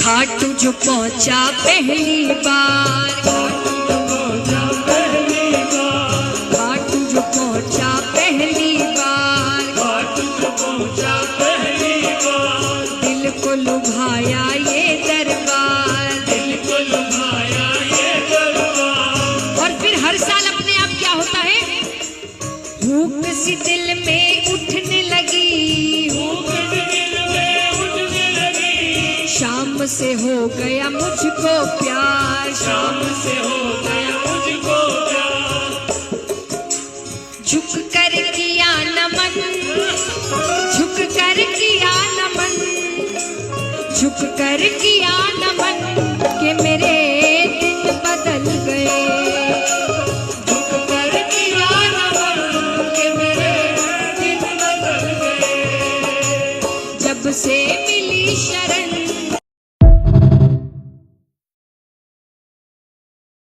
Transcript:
खाटू जो पहुंचा पहली बार, खाटू जो पहुंचा पहली बार, दिल को लुभाया ये दरबार, और फिर हर साल अपने आप क्या होता है, भूख सी दिल में उठने लगी, शाम से हो गया मुझको प्यार, शाम से हो गया मुझको प्यार। झुक कर किया नमन, झुक कर किया नमन, झुक कर किया नमन, कि मेरे